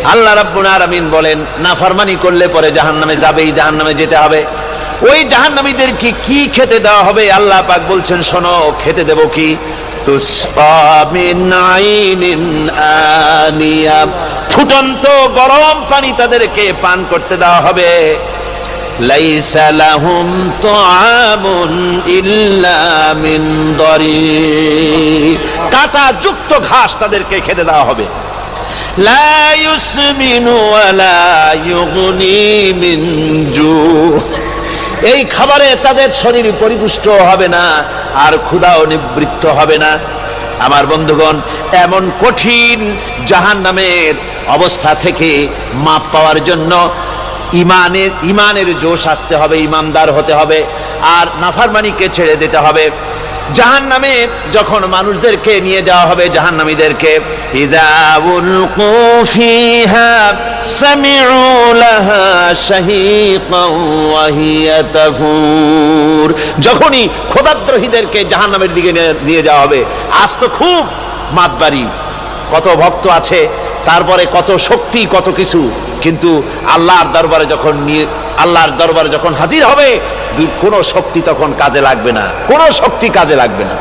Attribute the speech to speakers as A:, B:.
A: আল্লাহ রাব্বুল আলামিন বলেন নাফরমানি করলে পরে জাহান্নামে যাবেই, জাহান্নামে যেতে হবে। ওই জাহান্নামীদেরকে কি খেতে দেওয়া হবে? আল্লাহ পাক বলছেন শোনো, খেতে দেব কি? তুসকা মিন আইনিন আনিয়া, ফুটন্ত গরম পানি তাদেরকে পান করতে দেওয়া হবে। লাইসা লাহুম তুআমুন ইল্লা মিন দারি, কাঁটা যুক্ত ঘাস তাদেরকে খেতে দেওয়া হবে। লা ইউসমিনু ওয়ালা ইউগনি মিন জু, এই খাবারে তাদের শরীর পরিপুষ্ট হবে না আর ক্ষুধাও নিবৃত্ত হবে না। আমার বন্ধুগণ, এমন কঠিন জাহান্নামের অবস্থা থেকে মাপ পাওয়ার জন্য ইমানের জোশ আসতে হবে, ইমানদার হতে হবে, আর নাফরমানিকে ছেড়ে দিতে হবে। জাহান্নামে যখন মানুষদেরকে নিয়ে যাওয়া হবে, জাহান্নামীদেরকে, ইযা উলকু ফিহা সামিউ লাহা শাহীকান ওয়া হিয়া তাফুর, যখনই খোদাদ্রোহীদেরকে জাহান্নামের দিকে নিয়ে যাওয়া হবে, আজ তো খুব মাতবাড়ি, কত ভক্ত আছে, তারপরে কত শক্তি, কত কিছু, কিন্তু আল্লাহর দরবারে যখন হাজির হবে, কোনো শক্তি তখন কাজে লাগবে না, কোনো শক্তি কাজে লাগবে না।